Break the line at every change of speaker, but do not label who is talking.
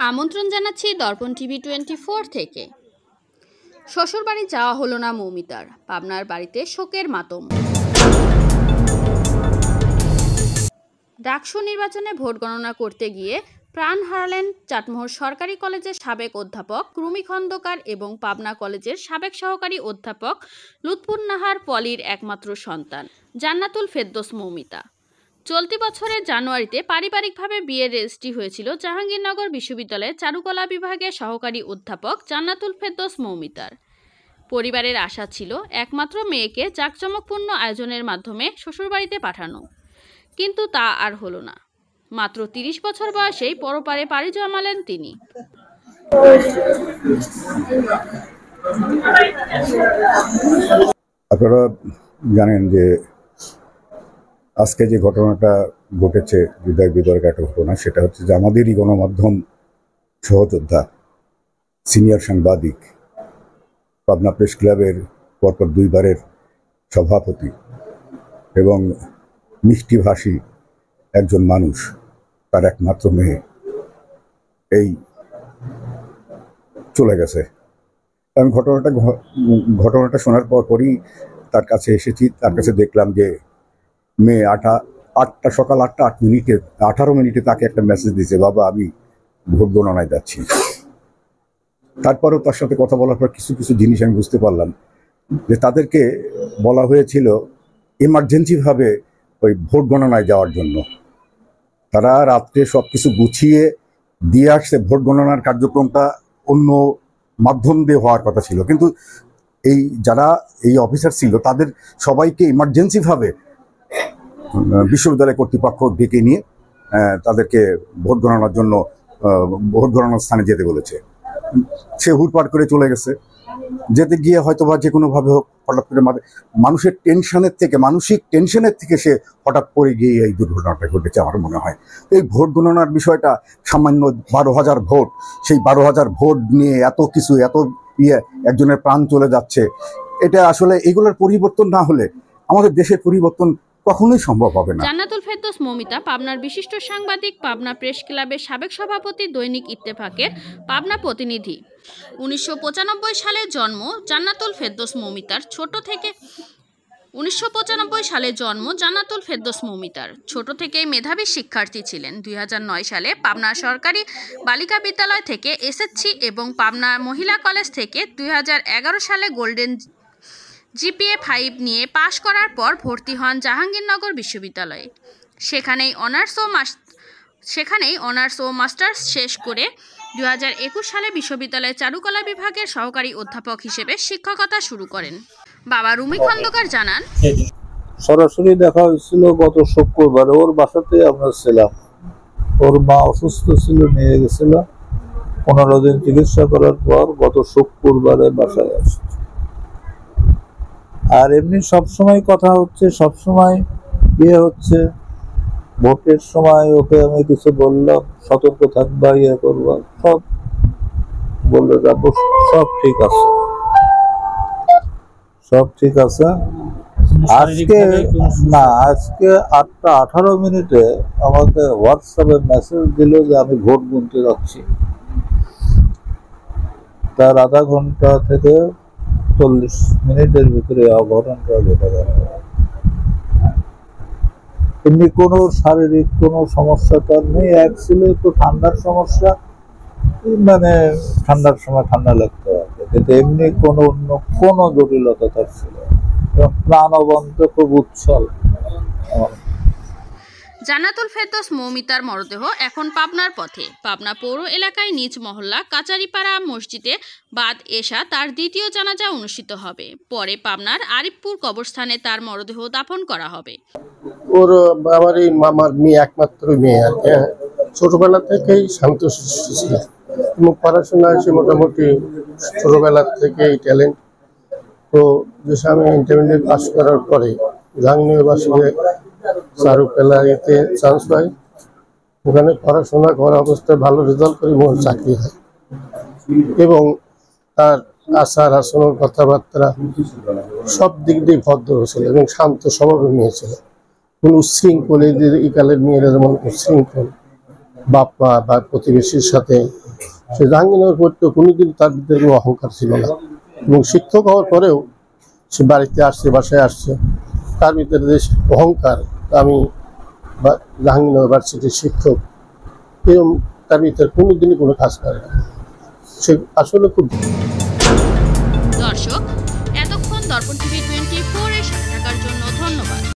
আমন্ত্রণ জানাচ্ছি দর্পণ টিভি 24 থেকে। শ্বশুরবাড়ি যাওয়া হলো না মৌমিতার, পাবনার বাড়িতে শোকের মাতম। ডাকসু নির্বাচনে ভোট গণনা করতে গিয়ে প্রাণ হারালেন চাটমোহর সরকারি কলেজের সাবেক অধ্যাপক রুমি খন্দকার এবং পাবনা কলেজের সাবেক সহকারী অধ্যাপক লুৎফুন্নাহার পলির একমাত্র সন্তান জান্নাতুল ফেরদৌস মৌমিতা। চলতি বছরের জানুয়ারিতে পারিবারিকভাবে বিয়ের রেজিস্ট্রি হয়েছিল জাহাঙ্গীরনগর বিশ্ববিদ্যালয়ের চারুকলা বিভাগের সহকারী অধ্যাপক জান্নাতুল ফেরদৌস মৌমিতার। পরিবারের আশা ছিল একমাত্র মেয়েকে জাঁকজমকপূর্ণ আয়োজনের মাধ্যমে শ্বশুরবাড়িতে পাঠানো, কিন্তু তা আর হলো না। মাত্র 30 বছর বয়সেই পরপারে পাড়ি জমালেন তিনি।
আপনারা জানেন যে আজকে যে ঘটনাটা ঘটেছে, হৃদয় বিদারক একটা ঘটনা, সেটা হচ্ছে যে আমাদেরই গণমাধ্যম সহযোদ্ধা সিনিয়র সাংবাদিক, পাবনা প্রেস ক্লাবের পরপর 2 বারের সভাপতি এবং মিষ্টিভাষী একজন মানুষ, তার একমাত্র মেয়ে এই চলে গেছে। আমি ঘটনাটা শোনার পরই তার কাছে এসেছি। তার কাছে দেখলাম যে মেয়ে সকাল 8টা 8 মিনিটে 18 মিনিটে তাকে একটা মেসেজ দিয়েছে, বাবা আমি ভোট গণনায় যাচ্ছি। তারপরেও তার সাথে কথা বলার পর কিছু কিছু জিনিস আমি বুঝতে পারলাম যে তাদেরকে বলা হয়েছিল এমার্জেন্সিভাবে ওই ভোট গণনায় যাওয়ার জন্য। তারা রাত্রে সব কিছু গুছিয়ে দিয়ে আসছে। ভোট গণনার কার্যক্রমটা অন্য মাধ্যম দিয়ে হওয়ার কথা ছিল, কিন্তু যারা এই অফিসার ছিল তাদের সবাইকে ইমার্জেন্সিভাবে বিশ্ববিদ্যালয় কর্তৃপক্ষ ডেকে নিয়ে তাদেরকে ভোট গণনার জন্য ভোট গণনার স্থানে যেতে বলেছে। সে হুড়পাড় করে চলে গেছে। যেতে গিয়ে হয়তো বা যে কোনোভাবে হোক হঠাৎ করে মানুষের মানসিক টেনশনের থেকে সে হঠাৎ পড়ে গিয়ে এই দুর্ঘটনাটা ঘটেছে আমার মনে হয়। এই ভোট গণনার বিষয়টা সামান্য 12,000 ভোট, সেই 12,000 ভোট নিয়ে এত কিছু একজনের প্রাণ চলে যাচ্ছে। এটা আসলে এগুলোর পরিবর্তন না হলে আমাদের দেশের পরিবর্তন কখনোই সম্ভব হবে না।
জান্নাতুল ফেরদৌস মৌমিতা পাবনার বিশিষ্ট সাংবাদিক, পাবনা প্রেস ক্লাবের সাবেক সভাপতি, দৈনিক ইত্তেফাকের পাবনা প্রতিনিধি। 1995 সালে জন্ম জান্নাতুল ফেরদৌস মৌমিতার। ছোট থেকেই মেধাবী শিক্ষার্থী ছিলেন। 2009 সালে পাবনা সরকারি বালিকা বিদ্যালয় থেকে এসএসসি এবং পাবনা মহিলা কলেজ থেকে 2011 সালে গোল্ডেন GPA 5 নিয়ে পাশ করার পর ভর্তি হন জাহাঙ্গীরনগর বিশ্ববিদ্যালয়ে। সেখানেই অনার্স ও মাস্টার্স শেষ করে 2021 সালে বিশ্ববিদ্যালয়ের চারুকলা বিভাগের সহকারী অধ্যাপক হিসেবে শিক্ষকতা শুরু করেন। বাবা রুমি খন্দকার জানান,
সরাসরি দেখা হয়েছিল গত শুক্রবার। ওর বাসাতে আমরা ছিলাম। ওর মা অসুস্থ ছিল, নিয়ে গেছিল। 15 দিন চিকিৎসা করার পর গত শুক্রবারে বাসায় আসছে। আর এমনি সবসময় কথা হচ্ছে, সবসময় বিয়ে হচ্ছে। ভোটের সময় ওকে আমি কিছু বললাম, সতর্ক থাকবা, করবা, সব বললে যাবো, সব ঠিক আছে। আজকে 8টা 18 মিনিটে আমাকে হোয়াটসঅ্যাপে মেসেজ দিল যে আমি ভোট গুনতে যাচ্ছি। তার আধা ঘন্টা থেকে 40 মিনিটের ভিতরে অঘটনটা ঘটে গেল। এমনি কোনো শারীরিক কোনো সমস্যা তার নেই। এক ছিল একটু ঠান্ডার সমস্যা, মানে ঠান্ডার সময় ঠান্ডা লাগতে হবে, কিন্তু এমনি অন্য কোনো জটিলতা তার ছিল। প্রাণবন্ত, খুব উচ্ছল।
জান্নাতুল ফেরদৌস মৌমিতার মরদেহ এখন পাবনার পথে। পাবনা পৌর এলাকায় নিজ মহল্লা কাচারিপাড়া মসজিদে বাদ এশা তার দ্বিতীয় জানাজা অনুষ্ঠিত হবে। পরে পাবনার আরিফপুর কবরস্থানে তার মরদেহ দাফন করা হবে।
ওর আমার এই মামার মেয়ে, একমাত্র মেয়ে আর কি। ছোটবেলা থেকেই শান্তশিষ্ট ছিল এবং পড়াশোনায় সে মোটামুটি ছোটবেলার থেকেই ট্যালেন্ট। তো যে আমি ইন্টারমিডিয়েট পাস করার পরে জাহাঙ্গীরনগর চারুকলাতে চান্স পাই। ওখানে পড়াশোনা করা অবস্থায় ভালো রেজাল্ট করে মোর চাকরি হয় এবং তার আচার আচরণ, কথাবার্তা সব দিক দিয়ে ভদ্র ছিল এবং শান্ত স্বভাবের মেয়ে ছিল। কোনো উচ্ছৃঙ্খল, এই কালের মেয়েরা যেমন উচ্ছৃঙ্খল, বাপ্পা বা প্রতিবেশীর সাথে সে জাহাঙ্গীরনগর পড়তো, কোনোদিন তার ভিতরে কোনো অহংকার ছিল না। এবং শিক্ষক হওয়ার পরেও সে বাড়িতে আসছে, বাসায় আসছে, তার ভিতরে যে অহংকার, আমি জাহাঙ্গীরনগর ভার্সিটির শিক্ষক, এরকম তার ভিতরে কোনোদিনই কোনো কাজ করে না। সে আসলে খুব